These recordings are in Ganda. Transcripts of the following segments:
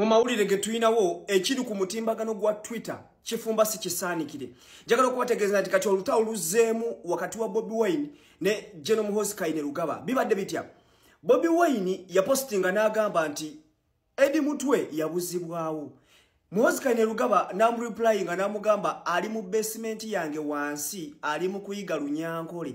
mu mawulire ge tuyinawo ekiri ku mutimbagano gwa Twitter chifumba si kisaanikire. Njagala okubategeeza nti kati olutawo luzeemu wakati wa Bobi Wine ne General Muhoozi Kainerugaba. Bibadde bitya? Bobi Wine yapostinga n'agamba nti Eddie Mutwe yabuzibwawo. Muhoozi Kainerugaba n'amureplyinga n'amugamba ali mu basement yange wansi ali mu kuyiga Lunyankole.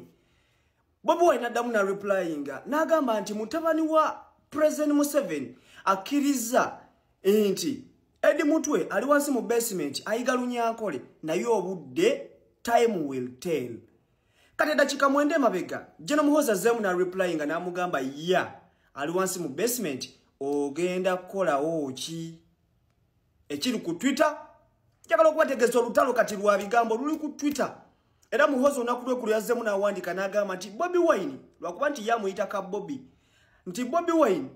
Bobi Wine addamu na replyinga n'agamba nti mutabani wa President Museveni akkiriza nti Eddie Mutwe ali wansi mu basement ayiga Lunyankole naye obudde time will tell. Kati dakika mwende mabega General Muhoozi azemu na replyinga n'amugamba ya ali wansi mu basement ogenda kukola oki. Ekiri ku Twitter njagala okubategeeza olutalo kati lwa bigambo luli ku Twitter. Era Muhoozi onakulwe ku yazemu n'awandika n'agamba nti Bobi Wine lwakuba nti yamuyita ka Bobi nti Bobi Wine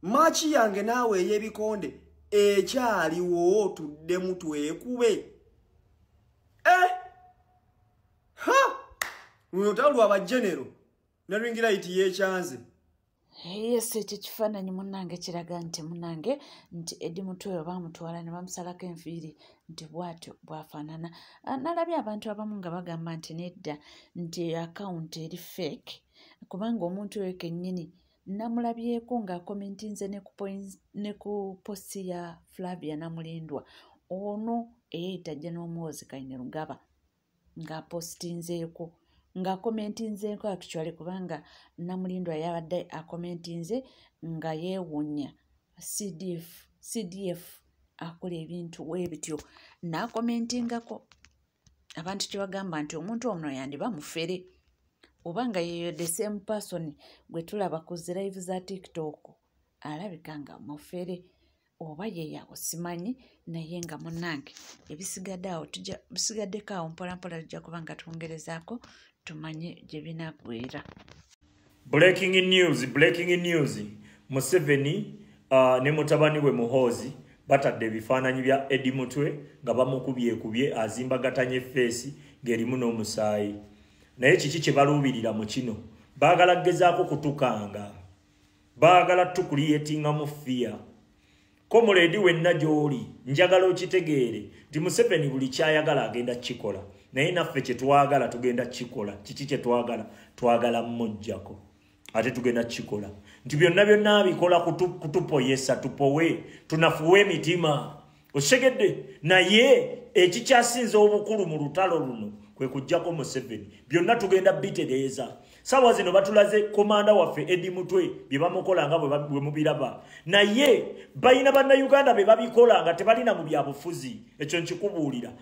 machi yange naawe eyebikonde ekyaliwo tudde mutwekube. Unotalo abajenero naringira iti yechanze. Yes, ekifaananyi munnange kiraga nti munnange nti Eddie Mutwe bamutwala ne bamusalako enviiri nti bwatyo bwafaanana. Nalabye abantu abamu nga bagamba nti nedda nti account eri fake kubanga omuntu oyo kennyini namulabyeko ng'akomentinze ne ku posti ya Flavia Namulindwa ono eyayita General Muhoozi Kainerugaba ng'apostinzeeko ng'akomentinzeeko actually kubanga Namulindwa yabadde akomentinze nga yeewunya CDF akola ebintu webityo n'akomentingako abantu kye bagamba nti omuntu ono yandiba mufere obanga yeyo the same person gwe tulaba ku live za TikTok alabika nga mufere oba yeyawo simanyi naye nga munnange ebisigaddeko awo mpolampola tujja kuba nga twongerezaako tumanye gye binagwera. Breaking news. Museveni ne mutabani we Muhoozi batadde ebifaananyi bya Eddie Mutwe nga bamukubyekubye azimbagatanye feesi ng'erimu n'omusaayi. Naye kiki kye baluubirira mu kino? Baagala gezaako kutukanga. Baagala tukuliyetinga mu fear. Komuledi wenna gy'oli njagala okitegeere nti Museveni buli kyayagala agenda kikola. Naye naffe kye twagala tugenda kikola. Kiki kye twagala mmojjako. Ate tugenda kikola. Nti byonna bikola kutupoyesa tupowe tunafuwe emitima. Osegedde naye ekikyasinze obukulu mu lutalo luno kwe kujjako Museveni. Byonna tugenda bitereeza. Sawa zino batulaze komanda waffe Eddie Mutwe bye bamukola nga bwe mubiraba. Naye bayina bannayuganda be babikola nga tebalina mu byabufuzi. Ekyo nkikubuulira.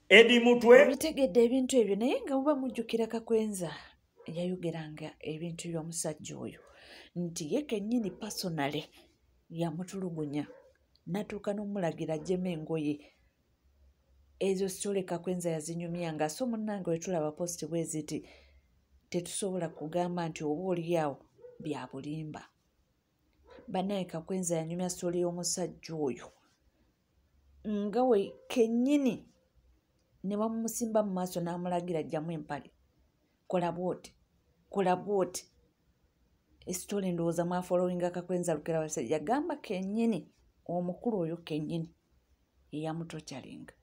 Eddie Mutwe bitegedde ebintu ebyo naye nga buba mujjukira Kakwenza yayogeranga ebintu by'omusajja oyo nti ye kennyini personale yamutulugunya natuuka n'omulagira jjemu engoye ezo sitole Kakwenza yazinyumya nga so munnange we tulaba posti bweziti tetusobola kugamba nti oba oliawo bya bulimba. Banaye Kakwenza yanyumya sitole y'omusajja oyo nga we kennyini ne bamusimba mu maaso n'amulagira jjamu empale kola bwoti esitole ndowooza mwafolowinga Kakwenza Lukera Wasajja yagamba kennyini omukulu oyo kennyini eyamutokyalinga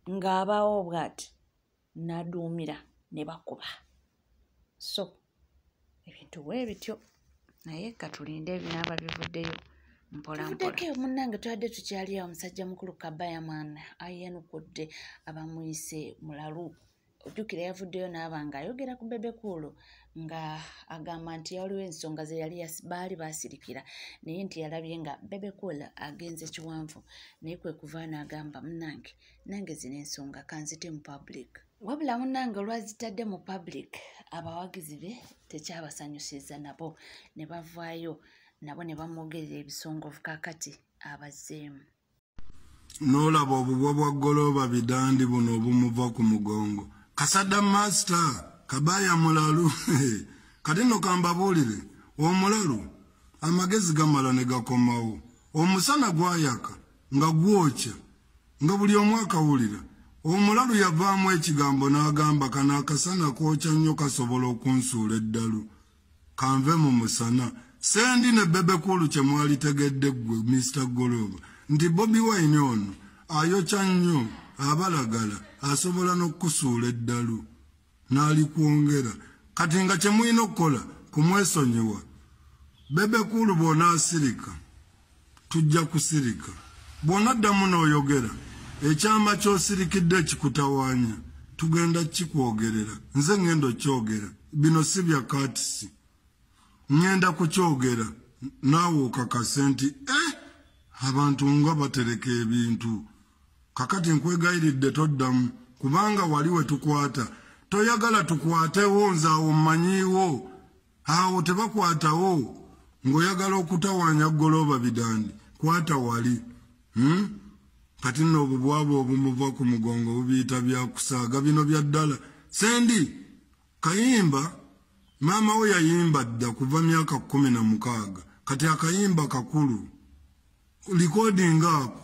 ng'abaawo bw'ati n'aduumira ne bakuba. So ebintu bwe bityo naye katulinde ebinaaba bivuddeyo mpola. Munnange twadde tukyali awo omusajja mukulu Kabayaman ayanukudde abamuyise mulalu. Ojjukira yavuddeyo n'aba ng'ayogera ku Bebe Cool nga agamba nti waliwo ensonga ze yali baali baasirikira naye nti yalabye nga Bebe Cool agenze kiwanvu naye kwe kuva n'agamba munnange nange zino ensonga kanzite mu public. Wabula munnange olwazitadde mu public abawagizi be tekyabasanyusiza nabo ne bavaayo nabo ne bamwogerera ebisongovu kakati abazzeemu. N'olaba obubwa bwa goloba bidandi buno obumuva ku mugongo. Kasada master Kabaya mulalu kati no kambabuulire omulalu amagezi gamala ne gakomawo omusana gwayaka nga gwokya nga buli omwaka wulira omulalu yavaamu ekigambo n'agamba kana akasana kwokya nnyo kasobola okunsuula eddalu kanve mu musana sendi ne bebe kulu kye mwali tegedde gwe Mr. Goloba nti Bobi Wine ono ayokya nnyo abalagala asobola n'okusuula eddalu n'ali kwongera kati nga kye mulina okukola kumwesonyiwa bebe kulu bw'ona asirika tujja kusirika bw'ona ddamu n'oyogera ekyama ky'osirikidde kikutawaanya tugenda kikwogerera nze ngendo kyogera bino si bya katisi ngenda kukyogera naawe okakase nti abantu nga batereka ebintu kakati nkwegayiridde toddamu kubanga wali we tukwata toyagala tukwatewo nze awo mmanyiiwo awo tebakwatawo ng'oyagala okutawaanya Goloba Bidandi kwata wali kati nno obubwabwa obumuva ku mugongo bubiyita byakusaaga bino bya ddala sendi kayimba maama we yayimba dda kuva myaka 16 kati akayimba kakulu likodinga ako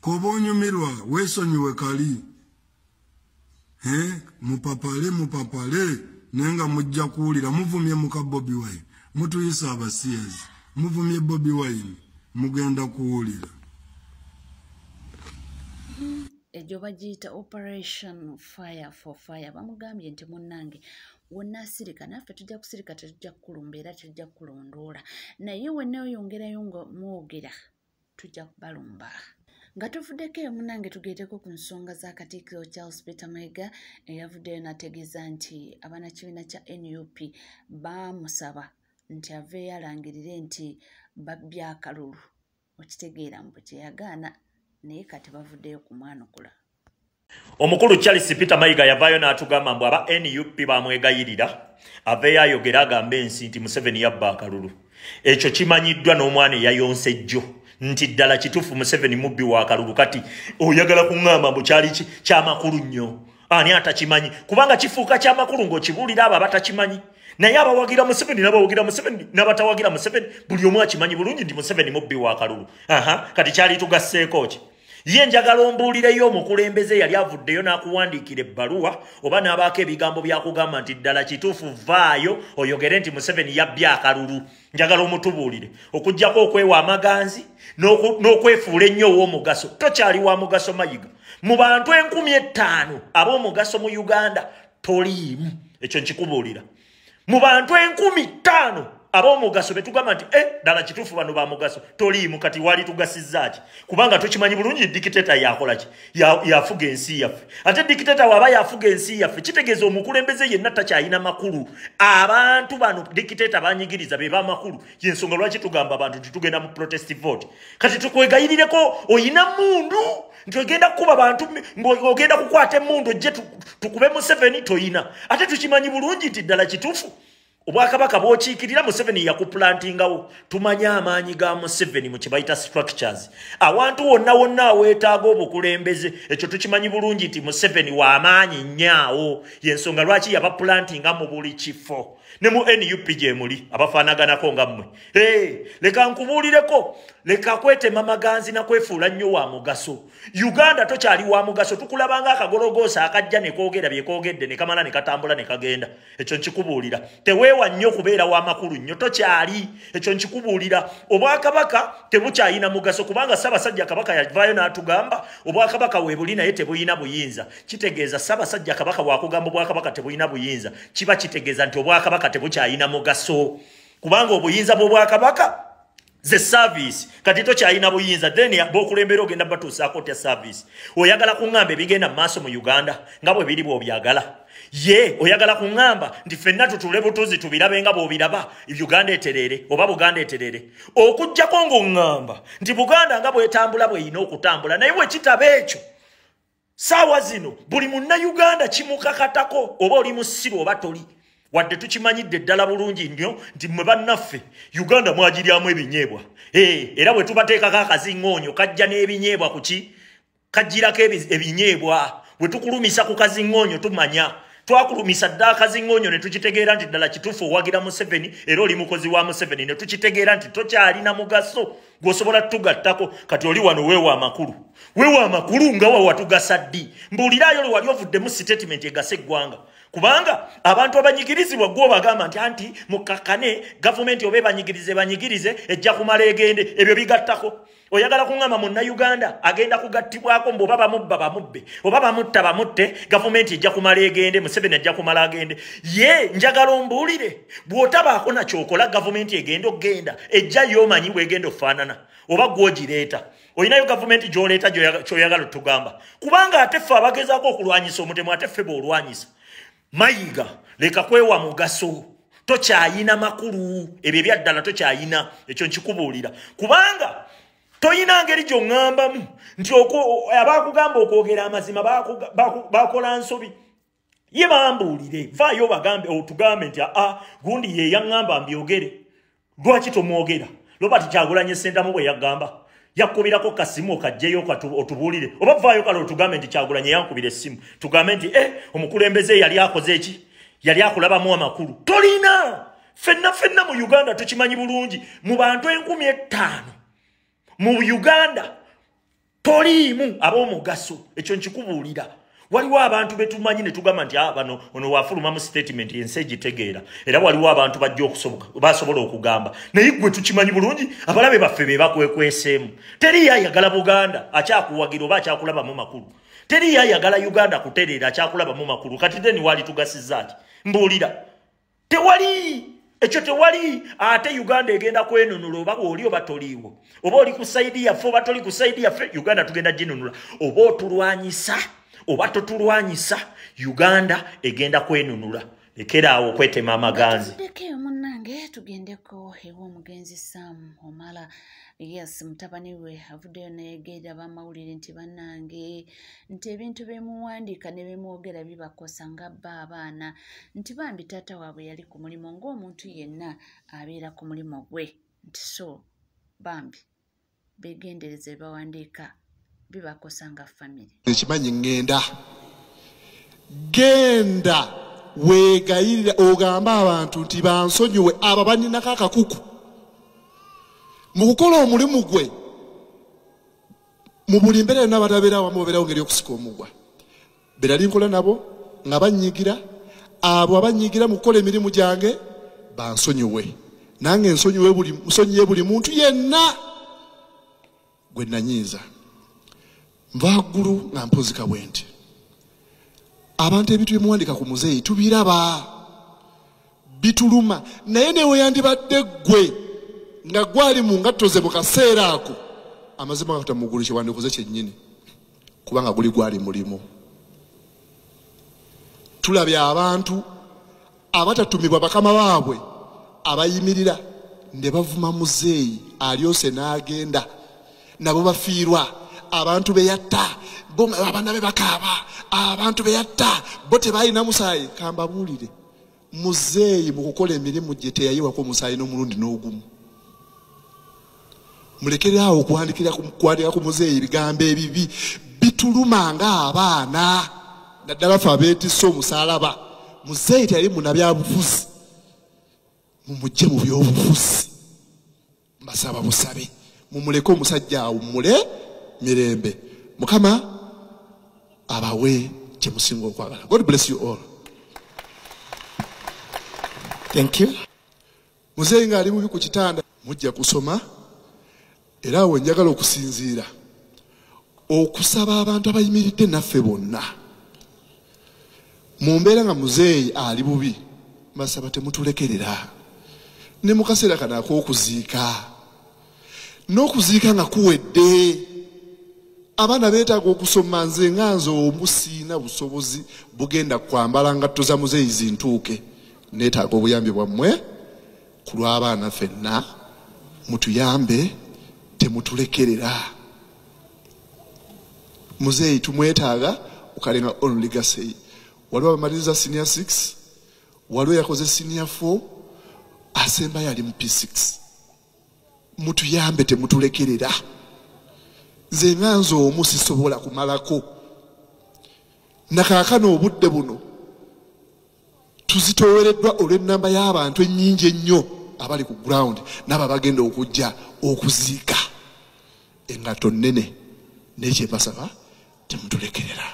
koba onyumirwa weesonyiwe kali mupapale nenga mujja kuwulira muvumye muka Bobi Wine mutuyisa abasiyazi muvumye Bobi Wine mugenda kuwulira ejo bagiyita Operation Fire for Fire bamugambye nti munnange wonna asirika naffe tujja kusirika tetujja kukulumba era tujja kukulondoola naye wenna oyongerayo nga mwogera tujja kubalumba nga tuvuddeko eyo munnange tugeeteko ku nsonga za Katikkiro Charles Peter Mayiga eyavuddeyo n'ategeeza nti abannakibiina kya NUP baamusaba nti aveeyo alangirire nti babbya akalulu okitegeera mbu kyeyagaana naye kati bavuddeyo kumwanukula. Omukulu Charles Peter Mayiga yavaayo n'atugamba mbu aba NUP bamwegayirira aveeyo ayogera agambe ensi nti Museveni yabba akalulu. Ekyo kimanyiddwa n'omwana eyayonsa ejjo nti ddala kituufu Museveni mubbi wa akalulu kati oyagala kuŋŋamba mbu kyali kyamakulu nnyo. Ani atakimanyi kubanga kifuuka kyamakulu ng'okibuulira abo abatakimanyi. Naye abawagira Museveni n'abawagira Museveni n'abatawagira Museveni buli omu akimanyi bulungi nti Museveni mubbi wa akalulu. Kati kyali tugasseeko ki? Ye njagala ombuulireyo omukulembeze yali avuddeyo n'akuwandiikira ebbaluwa oba n'abaako ebigambo byakugamba nti ddala kituufu vaayo oyogere nti Museveni yabbya akalulu. Njagala omutubuulire okuggyako okwewa amaganzi n'okwefuula ennyo ow'omugaso tokyali wa mugaso Mayiga. Mu bantu 5,000 ab'omugaso mu Uganda toliimu. Ekyo nkikubuulira. Mu bantu 5,000 ab'omugaso betugamba nti ddala kituufu bano ba mugaso toliimu kati wali tugasizzaaki kubanga tukimanyi bulungi dikiteta yakola ki yafuga ensi yaffe ate dikiteta waba yafuga ensi yaffe kitegeeza omukulembeze yenna takyalina makulu abantu bano dikiteta banyigiriza be bamakulu yensonga lwaki tugamba abantu titugenda mu protest vote kati tukwegayirireko oyina mundu nti ogenda kukuba abantu ng'ogenda kukwata emundu ojje tukube Museveni toyina ate tukimanyi bulungi nti ddala kituufu obwakabaka bw'okiikirira Museveni yakuplantingawo tumanye amaanyi ga Museveni mu kibayita structures awantu wonna aweetaaga obukulembeze ekyo tukimanyi bulungi nti Museveni w'amaanyi nnyaawo yensonga lwaki yabaplantinga mu buli kifo ne mu NUP gye muli abafaanaganako nga mmwe leka nkubuulireko leka kwetema maganzi na kwefuula nnyo wa mugaso Uganda tokyali wa mugaso tukulabanga akagologoosa akajja ne koogera bye koogedde ne kamala ne katambula ne kagenda ekyo nkikubuulira teweewa nnyo kubeera wa makulu nnyo tokyali ekyo nkikubuulira obwakabaka tebukyayina mugaso kubanga Ssaabasajja Kabaka yavaayo n'atugamba obwakabaka weebuli naye tebuyina buyinza kitegeeza Ssaabasajja Kabaka bw'akugamba obwakabaka tebuyina buyinza kiba kitegeeza nti obwakabaka tebukyayina mugaso kubanga obuyinza bw'obwakabaka ze service kati tokyayina buyinza then bw'okulembera ogenda batuusaako tya service oyagala kuŋŋamba ebigenda mu maaso mu Uganda nga bwe biri bw'obyagala oyagala kuŋŋamba nti ffenna tutule butuzi tubirabe nga bw'obiraba Uganda eterere oba Buganda eterere okuggyako ng'oŋŋamba nti Buganda nga bw'etambula bw'eyina okutambula naye bwe kitaba ekyo saawa zino buli Munnayuganda kimukakatako oba oli mu ssiru oba toli wadde tukimanyidde ddala bulungi nnyo nti mwe bannaffe Uganda mwagiryamu ebinyeebwa era bwe tubateekako akaziŋŋoonyo kajja n'ebinyeebwa kuki kajjirako ebinyeebwa bwe tukulumisa ku kaziŋŋoonyo tumanya twakulumisa dda akaziŋŋoonyo ne tukitegeera nti ddala kituufu owagira Museveni era oli mukozi wa Museveni ne tukitegeera nti tokyalina mugaso gw'osobola tugattako kati oli wano weewa amakulu nga wawa tugasa ddi mbuuliraayo lwe wali ovuddemu statement egasa eggwanga kubanga abantu abanyigirizibwa gwo bagamba nti mukakane government obe banyigirize ejja kumala egende ebyo bigattako oyagala kungamba munna Uganda agenda kugattibwako mbo baba mubba bamubbe oba bamutta bamutte government ejja kumala egende Museveni ejja kumala agende ye njagala ombuulire bw'otabaako na kyokola government egenda okgenda ejja yomanyi bwegenda ofaanana oba gwogireeta oyinayo government gy'oleeta kyoyagala tugamba kubanga ate ffe abagezaako okulwanyisa omutemu ate ffe b'olwanyisa mayiga leka kwewa mugaso tokyayina makulu ebyo ebyaddala tokyayina ekyo nkikubuulira kubanga toyina ngeri gy'oŋŋambamu nti abakugamba okwogera amazima bakola nsobi ye bambuulire vaayo bagambe otugambe nti gundi ye yaŋŋamba mbyogere lwaki tomwogera Robert Kyagulanyi Ssentamu bwe yagamba yakubirako kasimu okajjeyo otubuulire oba vaayo kale otugambe nti Kyagulanyi yankubira essimu tugambe nti omukulembeze yali akoze eki yali akulabamu amakulu tolina fenna mu Uganda tukimanyi bulungi mu bantu 5,000 mu Uganda toliimu ab'omugaso ekyo nkikubuulira waliwo abantu betumanyi ne tugamba nti bano ono wafuluma mu statement yensi egitegeera era waliwo abantu bajja basobola okugamba naye gwe tukimanyi bulungi abalabe baffe be bakwekweseemu teri yayagala Buganda akyakuwagira oba akyakulabamu makulu teri yayagala Uganda kutereera akyakulabamu makulu kati deni wali tugasizza ati mbuulira tewali ekyo tewali ate Uganda egenda kwenunula oba oli oba toliiwo oba oli kusaidi yaffe oba toli kusaidi yaffe Uganda tugenda ginunula oba otulwanyisa oba totulwanyisa Uganda egenda kwenunula lekeraawo okwetema amaganzi tudekeyo munnange tugendeko ew'omugenzi Sam Omala yes mutabani we avuddeyo neyegeera bamawulire nti bannange nti ebintu bemuwandiika ne bemwogera bibakosa nga bba abaana nti bambi taata waabwe yali ku mulimu ng'omuntu yenna abeera ku mulimu gwe nti so bambi begendereze bawandiika bibakosa nga family ekimanyi genda weegayirira ogamba abantu nti bansonyiwe abo baninako akakuku mu kukola omulimu gwe mu buli mbeera yonna abatabeera awamu babeerawo ngeri okusika omugwa berali nkola nabo nga banyigira abo abanyigira mu kukola emirimu gyange bansonyiwe nange nsonyiye buli muntu yenna gwe nanyiiza Vaguru nga mpozika bwenti abantu ebintu byemuwandika ku muzeeyi tubiraba bituluma naye newe yandibadde gwe nga gwali mu ngatto ze mu kaseera ako amazima gakuta mugulu kyewandikoze kyennyini kubanga guli gwali mulimu tulabye abantu abatatumibwa bakama baabwe abayimirira ne bavuma muzeeyi alyose n'agenda nabo bafiirwa abantu beyatta bo abana be bakaaba abantu beyatta bo tebalina musaayi kambabuulire muzeeyi mu kukola emirimu gye teyayiwako musaayi n'omulundi n'ogumu mulekeraawo okuwandika ku muzeeyi ebigambo ebibi bituluma ng'abaana naddala fe abeetisse omusaalaba muzeeyi teyali muna byabufuzi mumugye mu by'obufuzi mbasaba busabe mumuleke omusajja awummule mirembe mukama abawe kyemusinga okwagala. God bless you all. Thank you. Muzeeyi nga ali bubi ku kitanda mujja kusoma era awo njagala okusinziira okusaba abantu abayimiridde naffe bonna mu mbeera nga muzeeyi ali bubi mbasaba temutulekerera ne mu kaseera kano ak'okuziika n'okuziika nga kuwedde abaana beetaaga okusoma nze nga nze omusiina busobozi bugenda kwambala ngatto za muzeeyi zintuuke neetaaga obuyambi bwammwe ku lw'abaana ffenna mutuyambe temutulekerera muzeeyi tumwetaaga ukalenga on legacy waliwo abamaliriza senior 6 waliwo yakoze senior 4 asemba yali mu P6 mutuyambe temutulekerera nze nga nze omu sisobola kumalako nakaakano obudde buno tuzitoowereddwa olw'ennamba y'abantu ennyingi ennyo abali ku ground n'abo bagenda okujja okuziika engatto nnene n'ekyembasaba temutulekerera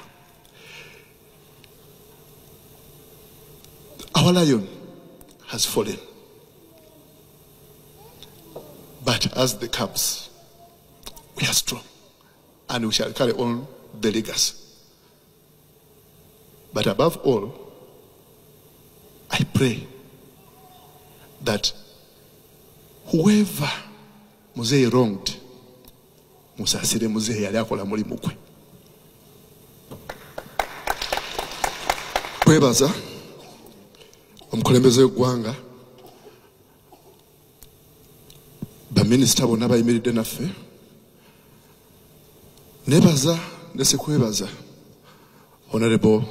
Our lion has fallen. But as the cubs, we are strong and we shall carry on the legacy. But above all, I pray that whoever Muzei wronged, musasire Muzei yali akola mulimu gwe. Kwebaza omukulembeze w'eggwanga, baminisita bonna bayimiridde naffe, nebaza nesikwebaza Honorable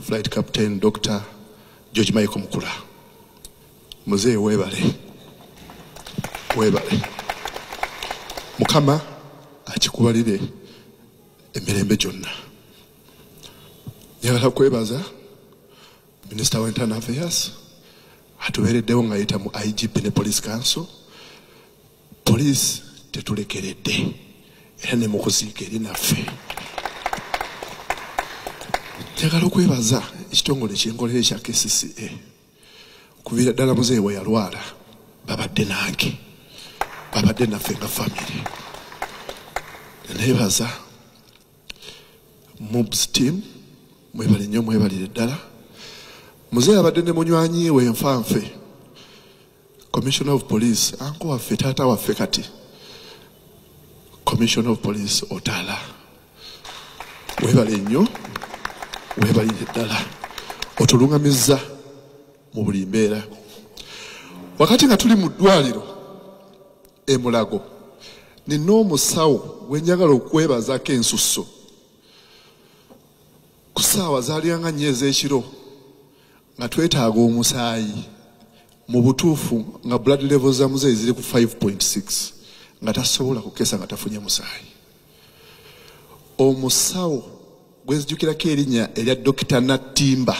Flight Captain Dr. George Michael Mukula. Muzei webale. Mukama akikubalire emirembe gyonna. Njagala kwebaza Minister wa Internal Affairs atuweereddewo nga yita mu IGP ne Police Council. Police tetulekeredde era ne mu kuziika eri naffe. Njagala okwebaza ekitongole ky'enkolere kya KCCA okuviira ddala Muzei we yalwala babadde nange, babadde naffe nga family. Nebaza MOBS team, mwebale nnyo, mwebalire ddala. Muzei abadde ne munywanyi we nfanfe, Commissioner of Police, anko waffe, taata waffe kati, Commissioner of Police Otala. Mwebale nnyo, webalire ddala. Otulungamizza mu buli mbeera. Wakati nga tuli mu ddwaliro e Mulago, nina omusawo gwe njagala okwebazaako ensusso. Ku ssaawa zaaliyanga nnyo ez'ekiro nga twetaaga omusaayi, mu butuufu nga blood levels za Muzei ziri ku 5.6 nga tasobola kukeesa nga tafunye musaayi. Omusawo gwe nzijukirako erinnya erya Dr. Natimba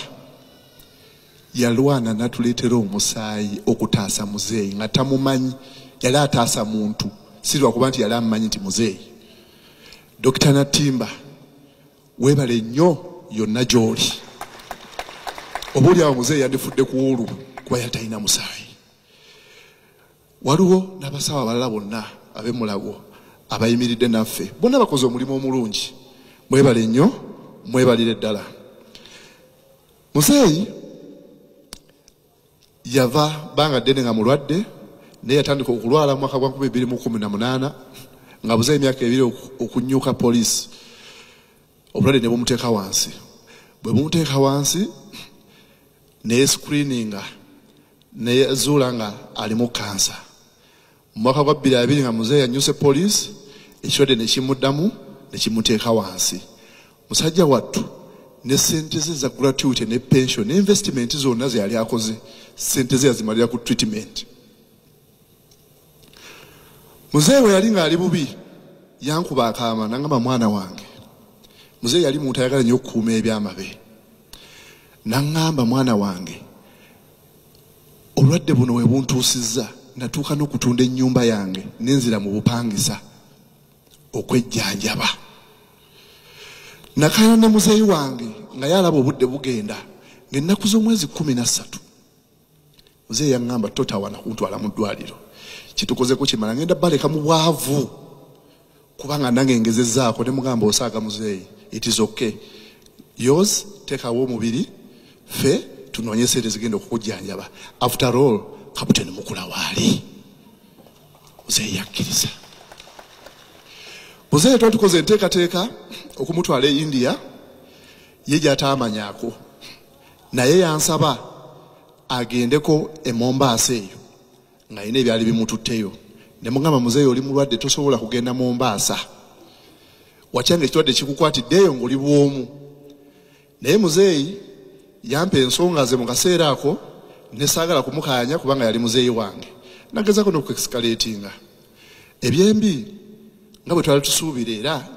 yalwana natuleetera omusaayi okutaasa Muzei nga tamumanyi, yali ataasa muntu, si lwakuba nti yali amumanyi nti Muzei. Dr. Natimba weebale nnyo yonna gy'oli. Obuulyawo Muzei yandifudde ku wulu kuba yali talina musaayi. Waliwo n'abasawo abalala bonna ab'e Mulago abayimiridde naffe, bonna bakoze omulimu omulungi. Mwebale nnyo, mwebalire ddala. Muzei yava banga ddene nga mulwadde, naye yatandika okulwala mu mwaka gwa 2018 nga Muzei emyaka 2 okunnyuka poliisi. Obulwadde ne bumuteeka wansi. Bwe bumuteeka wansi ne screeninga ne yazuula nga alimu kansa. Mu mwaka gwa 2020 nga Muzei yannyuse poliisi, ekirwadde ne kimuddamu ne kimuteeka wansi. Musajja wattu ne ssente ze za gratuity ne pension ne investment zonna ze yali akoze, ssente ze yazimalira ku treatment. Muzei we yali ng'ali bubi yankuba akaama n'angamba mwana wange. Muzei yali muntu ayagala nnyo okukuuma ebyama be. N'angamba mwana wange, obulwadde buno we buntuusizza natuuka n'okutunda ennyumba yange n'enzira mu bupangisa okwejjanjaba. Nakaayana ne Muzei wange nga yalaba obudde bugenda ng'ennaku z'omwezi 13. Muzei yaŋŋamba totawana kuntwala mu ddwaliro. Kitukozeko kimala ngenda baleka mu bwavu kubanga nange ngezezzaako ne mugamba osaaga Muzei. It is okay. Yours, teekawo omubiri, ffe tunoonye sente zigenda okukujjanjaba. After all, Kaputeni Mukula waali. Muzei yakkiriza. Muzei twatukoze enteekateeka okumutwala e India, ye gy'ataamanyaako. Naye yansaba agendeko e Mombasa eyo nga yina ebyali bimututteyo. Ne mugamba Muzei oli mulwadde tosobola kugenda Mombasa. Wakyanga ekirwadde kikukwatiddeyo ng'oli bwomu. Naye Muzei yampa ensonga ze mu kaseera ako ne saagala kumukaanya kubanga yali Muzei wange. Nagezaako n'okuexcalatinga. Ebyembi nga bwe twali tusuubira era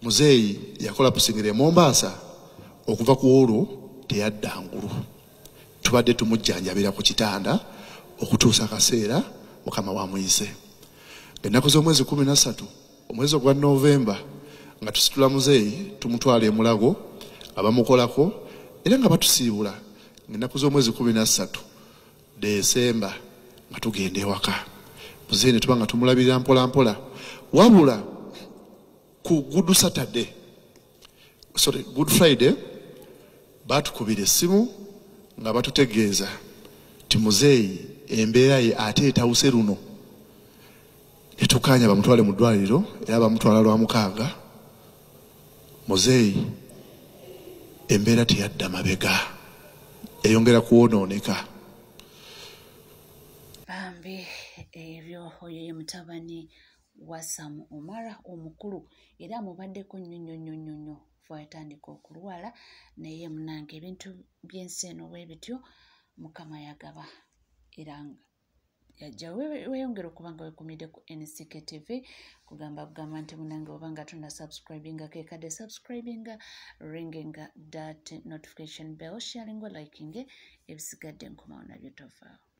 Muzei yakola pusingira e Mombasa okuva ku olwo teyadda ngulu. Tubadde tumujjanjabira ku kitanda okutuusa akaseera Mukama wamuyise. Ennaku z'omwezi 13 omwezi ogwa Novemba nga tusitula Muzei tumutwala e Mulago abamukolako era nga batusiibula ng'ennaku z'omwezi 13 Desemba nga tugenda ewaka. Muzeeyi ne tuba nga tumulabirira mpola mpola. Wabula ku Good Friday batukubira essimu nga batutegeeza ti muzeeyi embeera ye ate etawuse luno. Ne tukaanya bamutwale mu ddwaliro era bamutwala lwa 6. Muzeeyi embeera teyadda mabega, eyongera kuwonooneka. Bambi ebyo oyo ye mutabani wa Sam Omara omukulu era mubaddeko nnyo fwatandika okulwala naye munange ebintu by'ensi eno bwe bityo Mukama yagaba era yajja weyongera okuba nga wekumidde ku NCK TV kugamba nti munange oba nga tuna subscribinga kekadde subscribinga ringinga that notification bell sharinga likinge ebisigadde nkomawo nabyo tovaawo.